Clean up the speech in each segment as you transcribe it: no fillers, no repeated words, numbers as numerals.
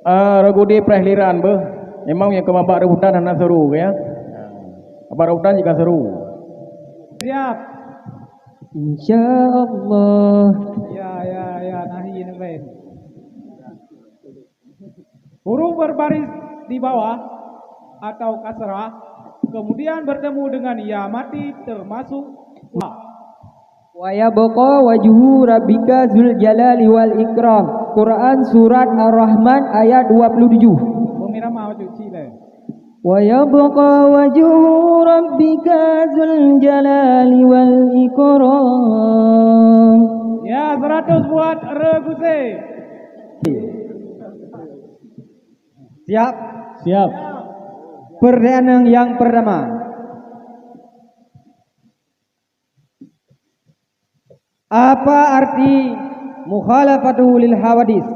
Ragu dia perahliran ber. Memang yang kemabak rebutan anak seru ya. Abang rebutan juga seru. Siap. InsyaAllah. Ya, nahi nabi. Huruf berbaris di bawah atau kasrah, kemudian bertemu dengan ya mati termasuk Wa yabqa wajhu rabbika dzul jalali wal ikram. Quran surat Ar-Rahman ayat 27. pemirama wajib sila. Wa yabqa wajhu rabbika dzul jalali wal ikram. Ya, 100 buat Reguse. Siap. Siap. Perdana yang pertama. Apa arti mukhalafatu lil hawadis?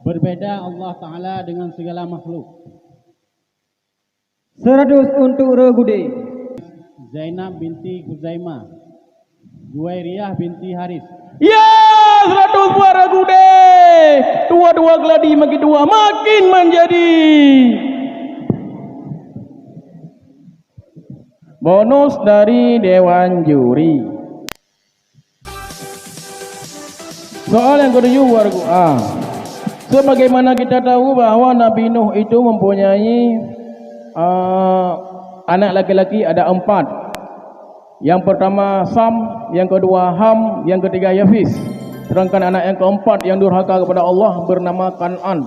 Berbeda Allah Ta'ala dengan segala makhluk. 100 untuk Regude. Zainab binti Khuzaimah, Juwairiyah binti Haris. Ya, 100 buah ragu deh. Dua-dua geladi makin dua makin menjadi. Bonus dari Dewan Juri. Soal yang kedua warga sebagaimana kita tahu bahawa Nabi Nuh itu mempunyai anak laki-laki ada 4. Yang pertama Sam, yang kedua Ham, yang ketiga Yafis. Sedangkan anak yang keempat yang durhaka kepada Allah bernama Kan'an.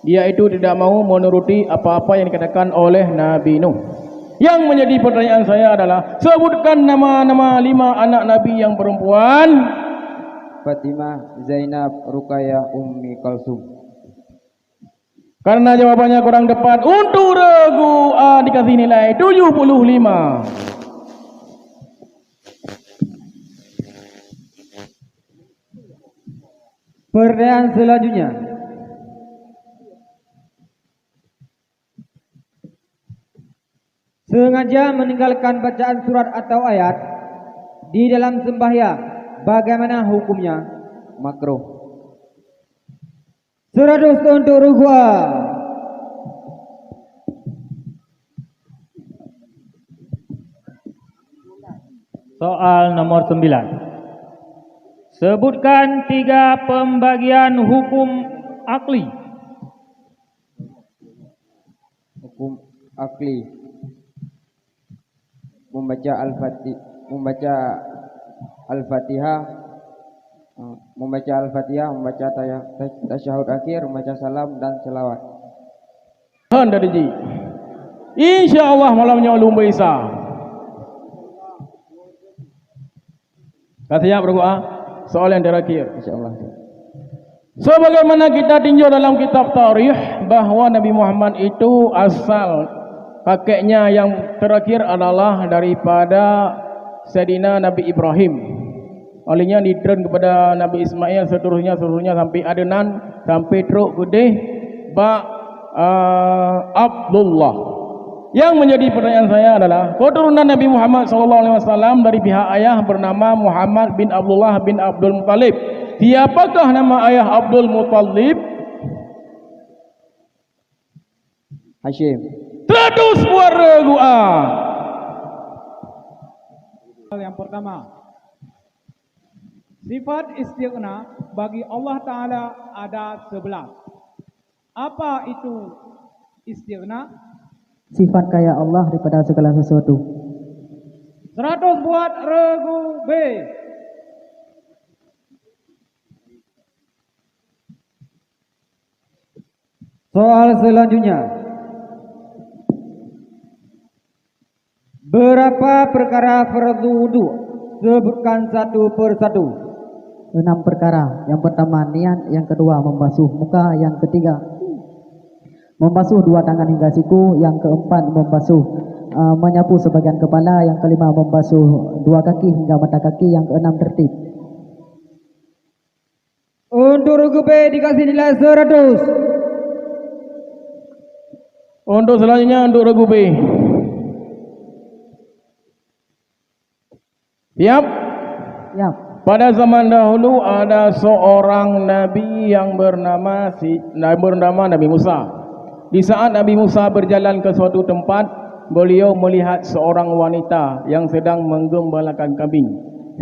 Dia itu tidak mau menuruti apa-apa yang dikatakan oleh Nabi Nuh. Yang menjadi pertanyaan saya adalah, sebutkan nama-nama 5 anak Nabi yang perempuan. Fatimah, Zainab, Ruqayyah, Ummi Kalsum. Karena jawabannya kurang tepat, untuk regu A dikasih nilai 75. Pertanyaan selanjutnya. Sengaja meninggalkan bacaan surat atau ayat di dalam sembahyang, bagaimana hukumnya? Makruh. 100 untuk Rugua. Soal nomor 9. Sebutkan 3 pembagian hukum akli. Hukum akli. Membaca Al-Fatihah, membaca tasyahud akhir, membaca salam dan selawat. Dari Ji. InsyaAllah malamnya lumba Isa. Siap berdoa. Soal yang terakhir. InsyaAllah. Sebagaimana kita tinjau dalam kitab tarikh bahawa Nabi Muhammad itu asal kakeknya yang terakhir adalah daripada Sayyidina Nabi Ibrahim. Olehnya ditren kepada Nabi Ismail seterusnya sampai Adnan, sampai teruk gede Abdullah. Yang menjadi pertanyaan saya adalah keturunan Nabi Muhammad SAW dari pihak ayah bernama Muhammad bin Abdullah bin Abdul Muttalib. Siapakah nama ayah Abdul Muttalib? Hashim. 100 suara gua. Yang pertama, sifat istighna bagi Allah Ta'ala ada 11. Apa itu istighna? Sifat kaya Allah daripada segala sesuatu. 100 buat Regu B. Soal selanjutnya. Berapa perkara fardu wudu? Sebutkan satu persatu. 6 perkara. Yang pertama niat, yang kedua membasuh muka, yang ketiga membasuh 2 tangan hingga siku, yang keempat membasuh menyapu sebagian kepala, yang kelima membasuh 2 kaki hingga mata kaki, yang keenam tertib. Untuk Regu B dikasih nilai 100. Untuk selanjutnya untuk Regu B. Siap? Siap. Pada zaman dahulu ada seorang nabi yang bernama Nabi Musa. Di saat Nabi Musa berjalan ke suatu tempat, beliau melihat seorang wanita yang sedang menggembalakan kambing.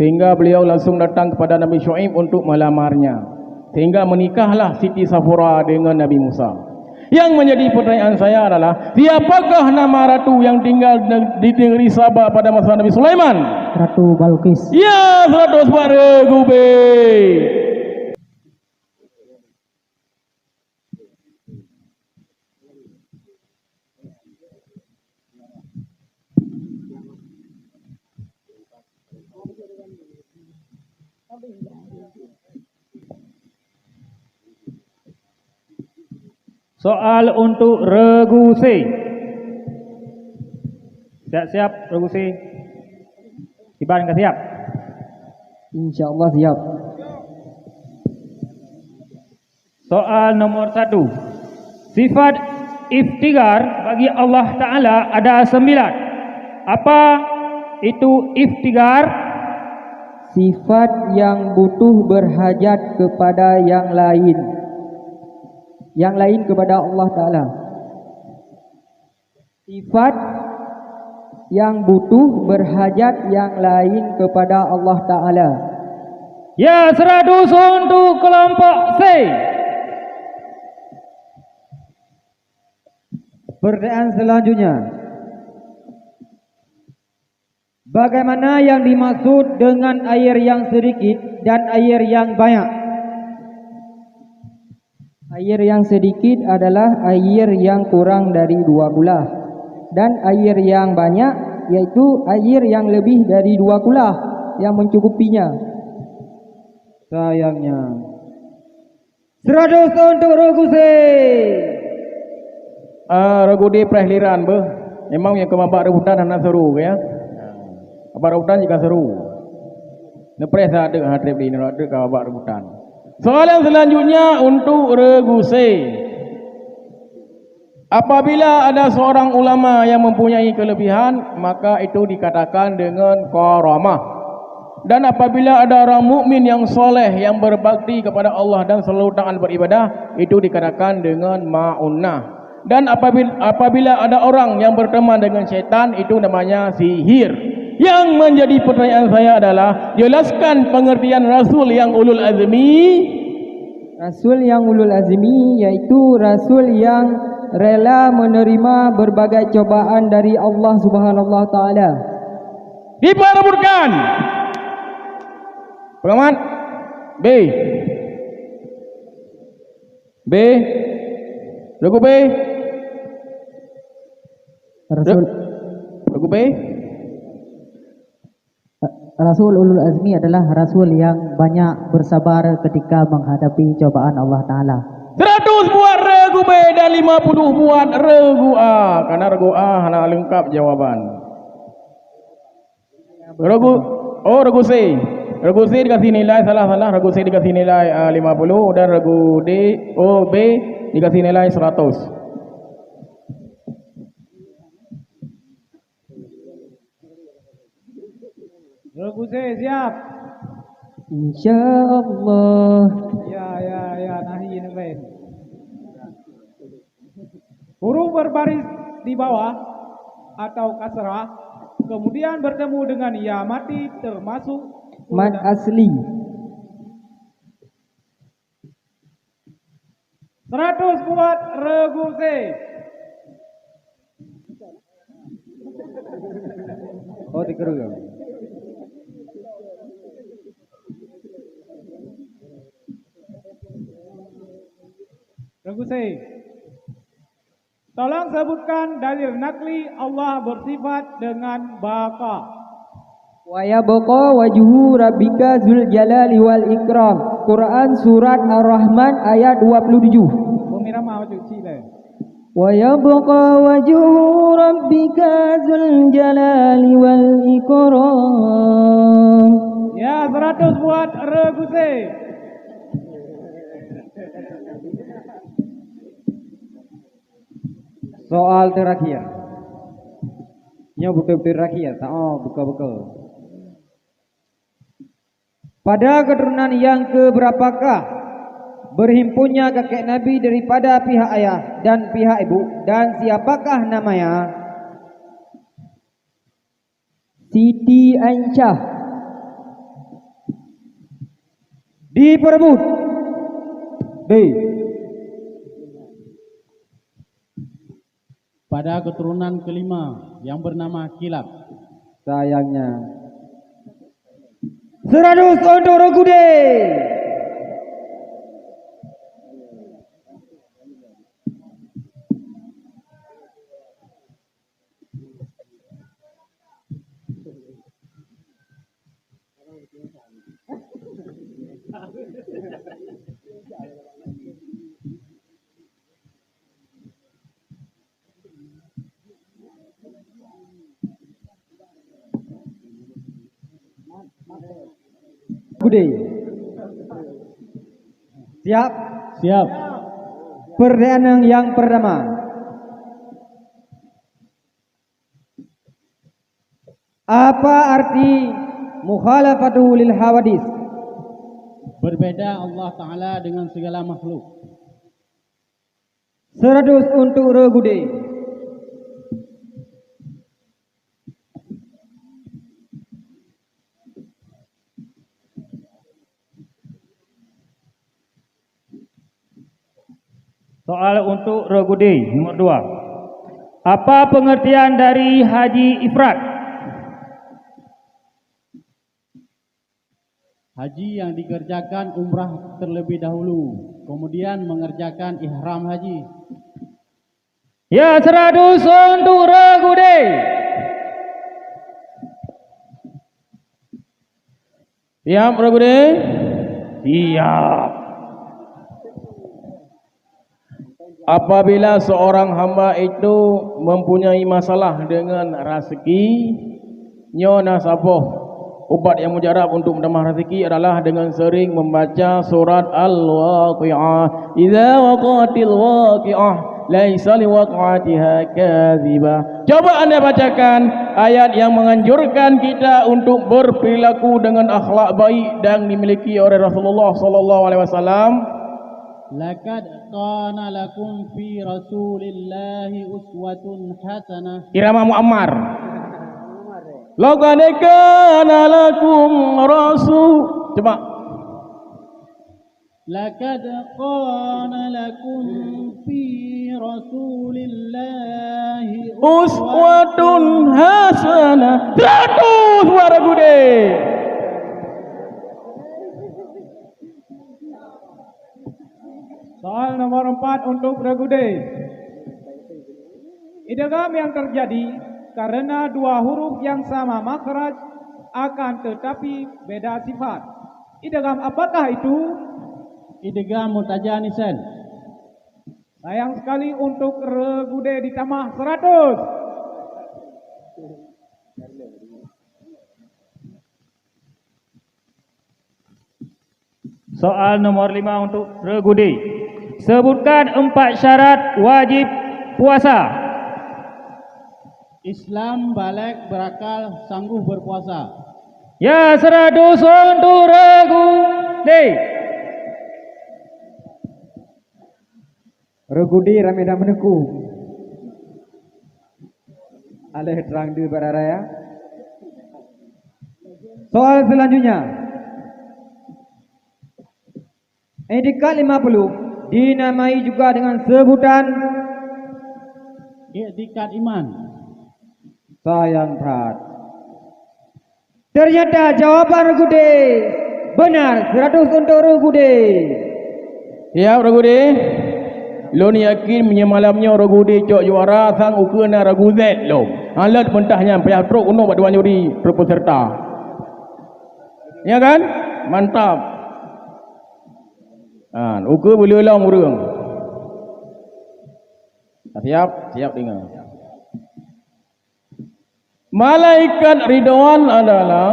Sehingga beliau langsung datang kepada Nabi Syuaib untuk melamarnya. Sehingga menikahlah Siti Safura dengan Nabi Musa. Yang menjadi pertanyaan saya adalah, siapakah nama ratu yang tinggal di negeri Sabah pada masa Nabi Sulaiman? Ratu Balqis. Ya, 100 suara Gube. Soal untuk regu C. Siap-siap regu C. Iban ke siap? InsyaAllah siap. Soal nomor 1. Sifat iftigar bagi Allah Ta'ala ada 9. Apa itu iftigar? Sifat yang butuh berhajat kepada yang lain kepada Allah Ta'ala. Sifat yang butuh berhajat yang lain kepada Allah Ta'ala. Ya, 100 untuk kelompok C. Pertanyaan selanjutnya. Bagaimana yang dimaksud dengan air yang sedikit dan air yang banyak? Air yang sedikit adalah air yang kurang dari 2 kulah. Dan air yang banyak yaitu air yang lebih dari 2 kulah yang mencukupinya. Sayangnya 100 untuk regu C. Regu D perahliran be. Memang yang kemabak rebutan anak seru ke ya. Abak rebutan juga seru. Nepres ada hatrip di ini ada kemabak rebutan. Soalan selanjutnya untuk regu C. Apabila ada seorang ulama yang mempunyai kelebihan, maka itu dikatakan dengan karamah. Dan apabila ada orang mukmin yang soleh yang berbakti kepada Allah dan selalu taat beribadah, itu dikatakan dengan ma'unnah. Dan apabila ada orang yang berteman dengan syaitan, itu namanya sihir. Yang menjadi pertanyaan saya adalah, jelaskan pengertian Rasul yang ulul azmi. Rasul yang ulul azmi yaitu Rasul yang rela menerima berbagai cobaan dari Allah Subhanahu wa taala. Diperebutkan. Pengamat B. Regu B. Regu B. Rasul ulul azmi adalah Rasul yang banyak bersabar ketika menghadapi cobaan Allah Ta'ala. 100 buat regu B dan 50 buat regu A. Karena regu A hanya lengkap jawaban. Regu C. Regu C dikasih nilai salah. Regu C dikasih nilai 50 dan regu B dikasih nilai 100. Regu C siap. InsyaAllah. Ya, nahi nabi. Huruf berbaris di bawah atau kasrah, kemudian bertemu dengan ya mati termasuk Mad asli. 100 buat regu C. Oh, dikeru. Regu C. Tolong sebutkan dalil nakli Allah bersifat dengan baqa. Wa yabqa wajhu rabbika dzul jalali wal ikram. Quran surat Ar-Rahman ayat 27. Pemirama wajib sila. Wa yabqa wajhu rabbika dzul jalali wal ikram. Ya, 100 buat regu C. Soal terakhir. Yang betul-betul terakhir. Tak buka-buka. Pada keturunan yang keberapakah berhimpunnya kakek Nabi daripada pihak ayah dan pihak ibu, dan siapakah namanya? Siti Aisyah. Diperebut. B. Pada keturunan kelima yang bernama Kilab. Sayangnya 100 untuk Rogude. Gude. Siap? Siap. Perdana yang pertama. Apa arti mukhalafatu lil hawadis? Berbeda Allah Ta'ala dengan segala makhluk. 100 untuk Rogude. Soal untuk Rogude nomor 2. Apa pengertian dari haji ifrad? Haji yang dikerjakan umrah terlebih dahulu, kemudian mengerjakan ihram haji. Ya, 100 untuk Rogude. Siap Rogude? Siap. Apabila seorang hamba itu mempunyai masalah dengan rezeki, nasabah ubat yang mujarab untuk menambah rezeki adalah dengan sering membaca surat Al-Waqi'ah. Idza waqa'atil waqi'ah laisa liwaqa'atiha kadzibah. Coba anda bacakan ayat yang menganjurkan kita untuk berperilaku dengan akhlak baik dan dimiliki oleh Rasulullah sallallahu alaihi wasallam. Laqad kana lakum fi Rasulillahi uswatun hasanah. Irama Muammar. Laqad kana lakum rasul. Coba. Laqad kana lakum fi Rasulillahi uswatun hasanah. 100 suara Gude. Soal nomor 4 untuk Rogude. Idgham yang terjadi karena dua huruf yang sama makhraj akan tetapi beda sifat. Idgham apakah itu? idgham mutajanisan. Sayang sekali untuk Rogude ditambah 100. Soal nomor 5 untuk Rogude. Sebutkan 4 syarat wajib puasa. Islam, baligh, berakal, sanggup berpuasa. Ya, 100 untuk Rogude. Rogude ramai dah meneku. Alih terang di barat raya. Soal selanjutnya. Etikat 50 dinamai juga dengan sebutan I'tikad iman. sayang berat. Ternyata jawaban Rogude benar. 100 untuk Rogude. Ya Rogude. Lo ni yakin menyemalamnya Rogude cok juara sang ukena Raguzet lo. Alat mentahnya payah truk uno pada juri peserta. Ya kan? Mantap. Ukur boleh ulang urang. Siap? Siap dengar. Malaikat Ridwan adalah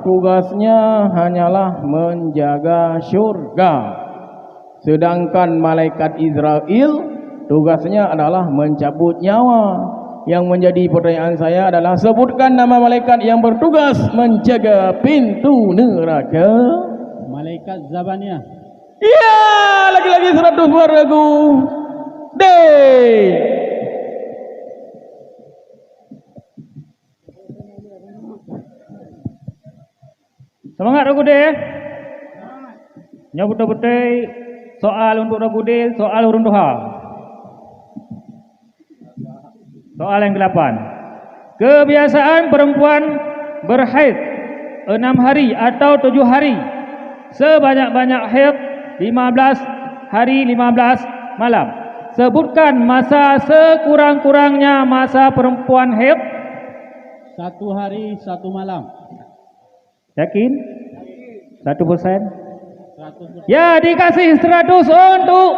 tugasnya hanyalah menjaga syurga. Sedangkan malaikat Israel tugasnya adalah mencabut nyawa. Yang menjadi pertanyaan saya adalah sebutkan nama malaikat yang bertugas menjaga pintu neraka. Zakat Zabaniyah. Ya, lagi-lagi 100 buah regu. D. Semangat Regu D. Nya betul-betul soal untuk Regu D, soal urun duha. Soal yang ke-8. Kebiasaan perempuan berhaid 6 hari atau 7 hari. Sebanyak-banyak haid 15 hari 15 malam. Sebutkan masa sekurang-kurangnya masa perempuan haid. 1 hari 1 malam. Yakin? 1%? 100%. Ya, dikasih 100 untuk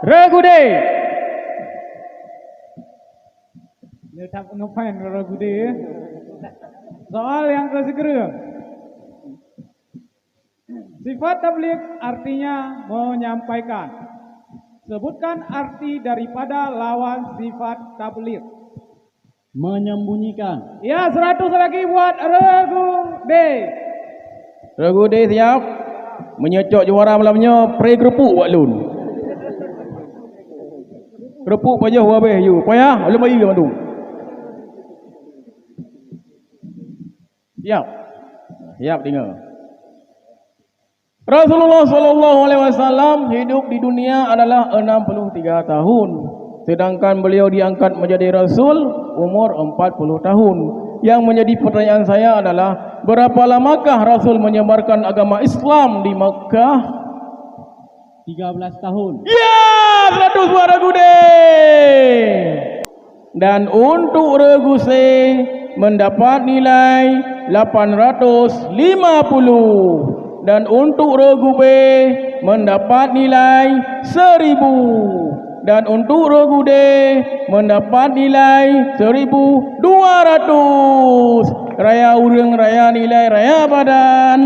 Regu D. Dia tak ngapain ragu dia. Soal yang ke-10. Sifat tabligh artinya menyampaikan. Sebutkan arti daripada lawan sifat tabligh. Menyembunyikan. Ya, 100 lagi buat Regu D. Regu D siap. Menyocok juara malamnya pre kerupuk buat lun. Kerupuk payah habis you. Payah, belum bagi ke bantu. Siap. Siap dengar. Rasulullah sallallahu alaihi wasallam hidup di dunia adalah 63 tahun. Sedangkan beliau diangkat menjadi rasul umur 40 tahun. Yang menjadi pertanyaan saya adalah berapa lamakah Rasul menyebarkan agama Islam di Makkah? 13 tahun. Ya, 100 buah Regu D. Dan untuk Regu C mendapat nilai 850. Dan untuk Regu B mendapat nilai 1000. Dan untuk Regu D mendapat nilai 1200. Raya urang, raya nilai, raya badan.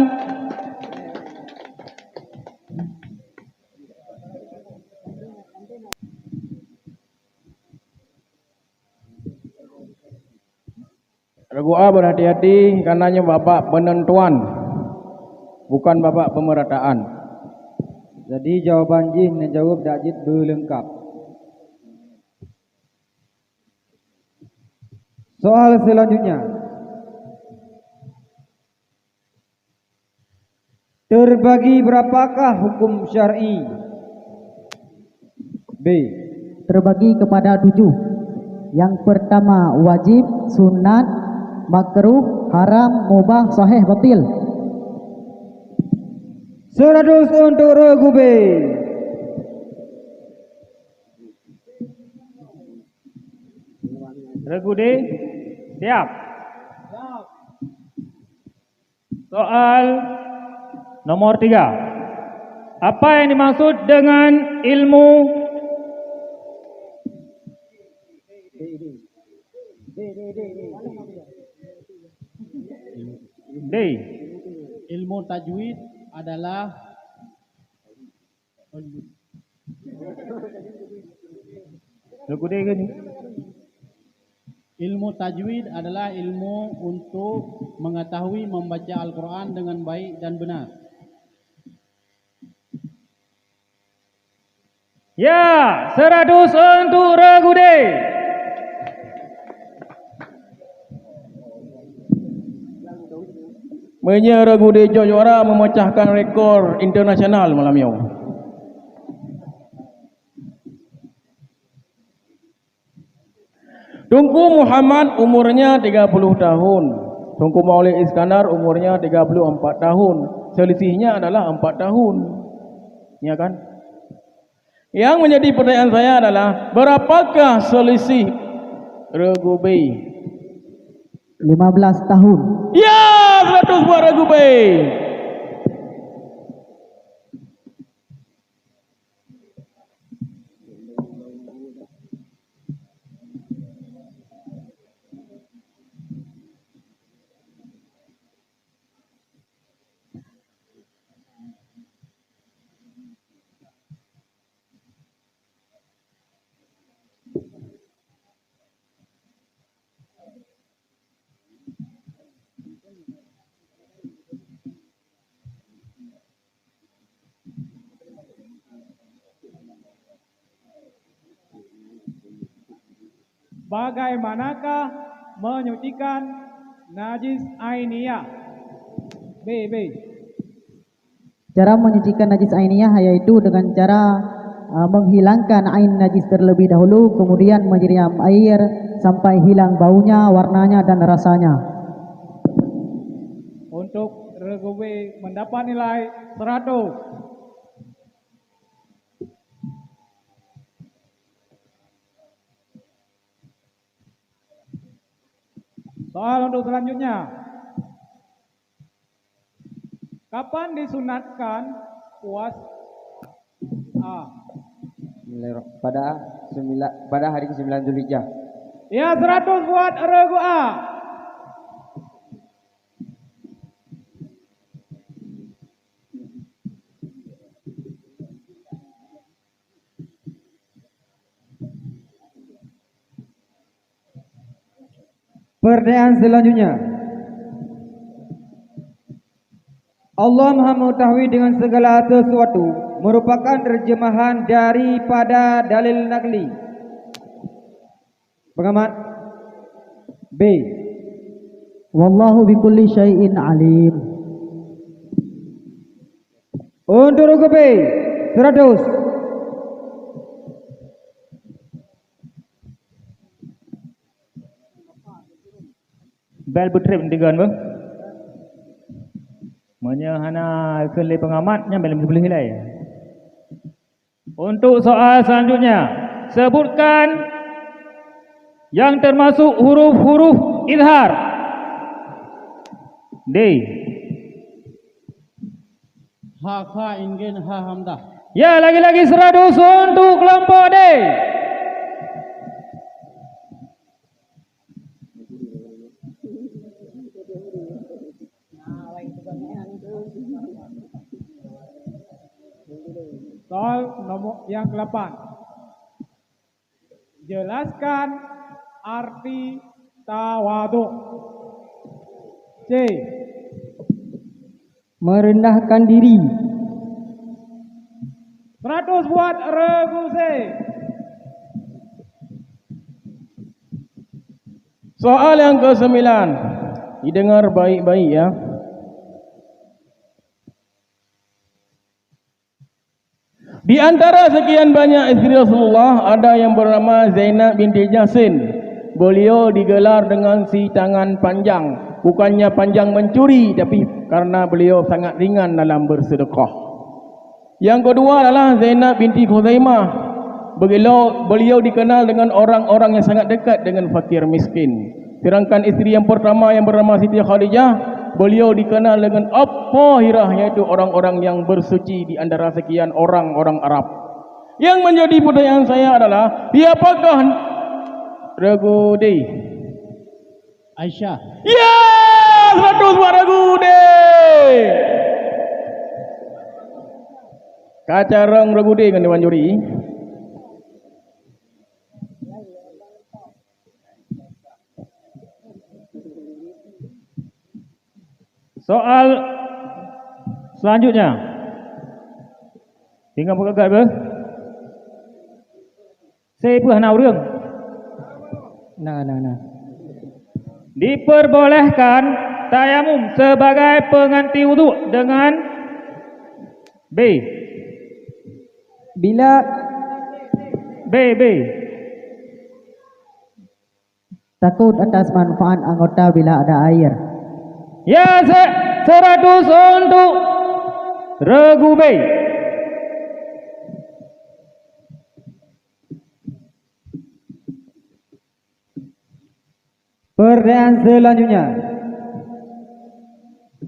Regu A berhati-hati karenanya babak penentuan, bukan babak pemerataan. Jadi jawapan jin dan jawab dak jid berlengkap. Soal selanjutnya. Terbagi berapakah hukum syar'i? B. Terbagi kepada 7. Yang pertama wajib, sunat, makruh, haram, mubah, sahih, batil. 100 untuk Regu B. Regu D. Siap. Soal nomor 3. Apa yang dimaksud dengan ilmu D? Ilmu tajwid adalah Regu D ke ni? ilmu tajwid adalah ilmu untuk mengetahui membaca Al-Quran dengan baik dan benar. Ya, 100 untuk Regu D. Menye Regu D juara memecahkan rekor internasional malam ini. Tunku Muhammad umurnya 30 tahun. Tunku Maulid Iskandar umurnya 34 tahun. Selisihnya adalah 4 tahun. Ya kan? Yang menjadi pertanyaan saya adalah berapakah selisih Regu B? 15 tahun. Ya, 100 buah Regu B. Bagaimanakah menyucikan najis ainiyah? B. Cara menyucikan najis ainiyah yaitu dengan cara menghilangkan ain najis terlebih dahulu, kemudian menyiram air sampai hilang baunya, warnanya dan rasanya. Untuk regu B mendapat nilai 100. Soal untuk selanjutnya. Kapan disunatkan puasa? A. Pada hari ke-9 Zulhijjah. Ya, 100 buat regu A. Pertanyaan selanjutnya. Allah Maha mengetahui dengan segala sesuatu merupakan terjemahan daripada dalil nakli. Pengamat B. Wallahu bikulli syai'in alim. Untuk regu B 100. Bel betrip dengan ber. Menyahana kelih pengamatnya belum boleh hilai. Untuk soal selanjutnya, sebutkan yang termasuk huruf-huruf izhar. D. Ha, kha, ingin, ha, hamdah. Ya, lagi-lagi 100 untuk kelompok D. Soal nomor yang ke-8. Jelaskan arti tawadhu. C. Merendahkan diri. 100 buat regu C. Soal yang ke-9. Didengar baik-baik ya. Di antara sekian banyak isteri Rasulullah, ada yang bernama Zainab binti Jahsin. Beliau digelar dengan si tangan panjang. Bukannya panjang mencuri, tapi karena beliau sangat ringan dalam bersedekah. Yang kedua adalah Zainab binti Khuzaimah. Beliau dikenal dengan orang-orang yang sangat dekat dengan fakir miskin. Sedangkan isteri yang pertama yang bernama Siti Khadijah, beliau dikenal dengan At-Tahirah, yaitu orang-orang yang bersuci di antara sekian orang-orang Arab. Yang menjadi pertanyaan saya adalah, siapakah regu D? Aisyah. Ya, 100 buat regu D. Kacarang regu D kan Dewan Juri. Soal selanjutnya. Tinggal buka guide ber. Saya pun nak urang. Nah. Diperbolehkan tayamum sebagai pengganti wuduk dengan B. Bila B. Takut atas manfaat anggota bila ada air. Ya, 100 untuk regu B. pertanyaan selanjutnya.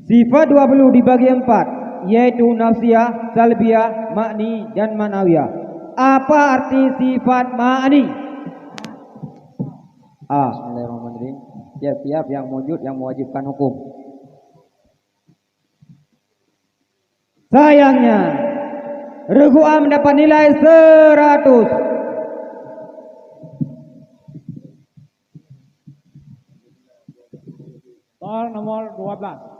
Sifat 20 dibagi 4, yaitu nafsiyah, salbiyah, makni dan manawiyah. Apa arti sifat makni? A. Bismillahirrahmanirrahim. Tiap-tiap yang wujud yang mewajibkan hukum. Sayangnya, regu A mendapat nilai 100. Soal nomor 12.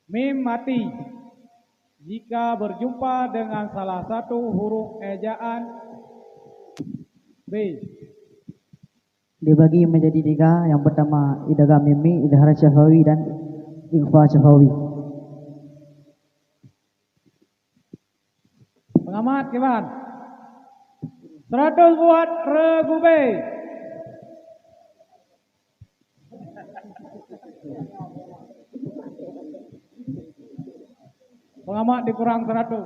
Mim mati jika berjumpa dengan salah satu huruf ejaan B. Dibagi menjadi 3. Yang pertama idgham mimmi, idhar syafawi dan ikhfa syafawi. Pengamat Kiban. 100 buat regu B. Pengamat dikurang 100.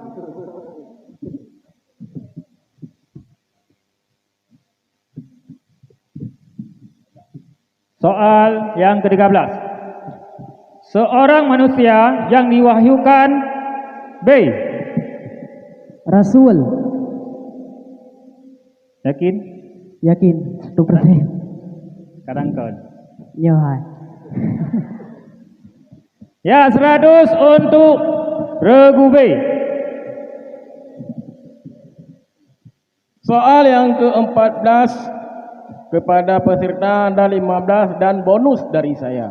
Soal yang ke-13. Seorang manusia yang diwahyukan B. Rasul. Yakin? Yakin 100%. Sekarang kau. Ya. Hai. Ya, 100 untuk regu B. Soal yang ke-14 kepada peserta ada 15 dan bonus dari saya.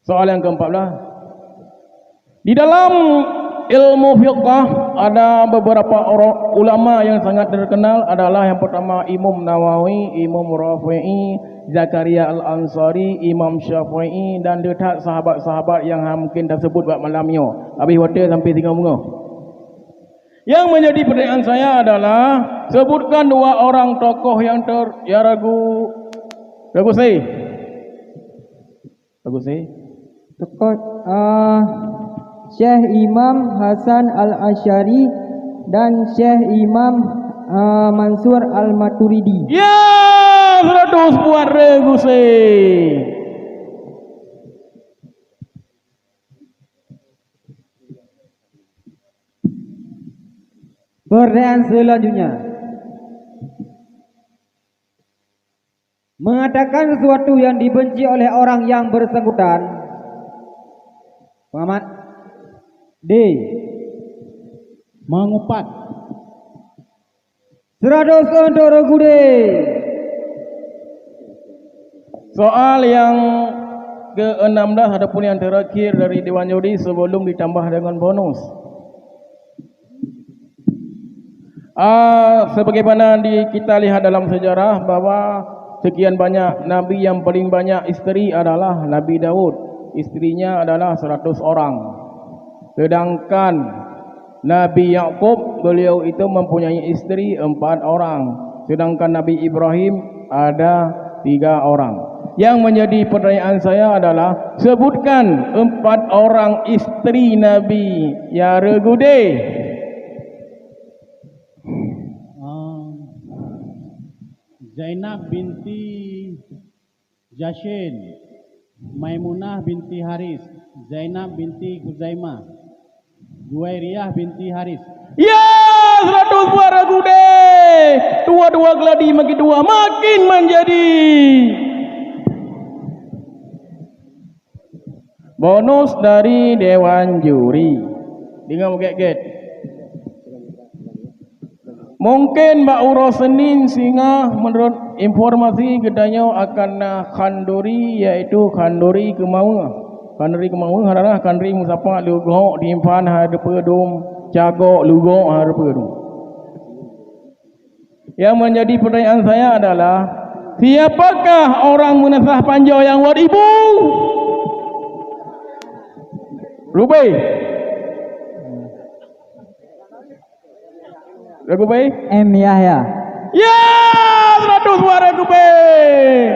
Soal yang ke-14. Di dalam ilmu fiqh ada beberapa orang ulama yang sangat terkenal adalah yang pertama Imam Nawawi, Imam Rafi'i, Zakaria Al-Ansari, Imam Syafi'i dan dekat sahabat-sahabat yang mungkin dah sebut buat malamnya. Habis hotel sampai 3 bunga. Yang menjadi pertanyaan saya adalah sebutkan 2 orang tokoh yang ragu saya. Ragu saya. Tokoh Syekh Imam Hasan Al-Asy'ari dan Syekh Imam Mansur Al-Maturidi. Ya, 100 buat regu saya. Pertanyaan selanjutnya. Mengatakan sesuatu yang dibenci oleh orang yang bersangkutan. Pengamat. D. Mengupat. 100 untuk regu D. Soal yang ke-16 ataupun yang terakhir dari Dewan Juri sebelum ditambah dengan bonus. Sebagaimana kita lihat dalam sejarah bahawa sekian banyak Nabi yang paling banyak isteri adalah Nabi Daud. Isterinya adalah 100 orang. Sedangkan Nabi Yaqub beliau itu mempunyai isteri 4 orang. Sedangkan Nabi Ibrahim ada 3 orang. Yang menjadi pertanyaan saya adalah sebutkan 4 orang isteri Nabi ya regude. Zainab binti Jashin, Maimunah binti Haris, Zainab binti Khuzaimah, Juwairiyah binti Haris. Ya, 100 buah regude. 2 geladi makin 2 makin menjadi. Bonus dari Dewan Juri. Dengan get-get. Mungkin Mbak Uro Senin sehingga menurut informasi gedanya akan khanduri iaitu khanduri kemau. Khanduri kemau adalah khanduri musapa lugok diimpan hadapan dum cagok lugok hadapan dum. Yang menjadi pertanyaan saya adalah siapakah orang menasah panjau yang buat ibu? Rubai. Ragu baik? M. Yahya. Ya, 100 buah ragu baik.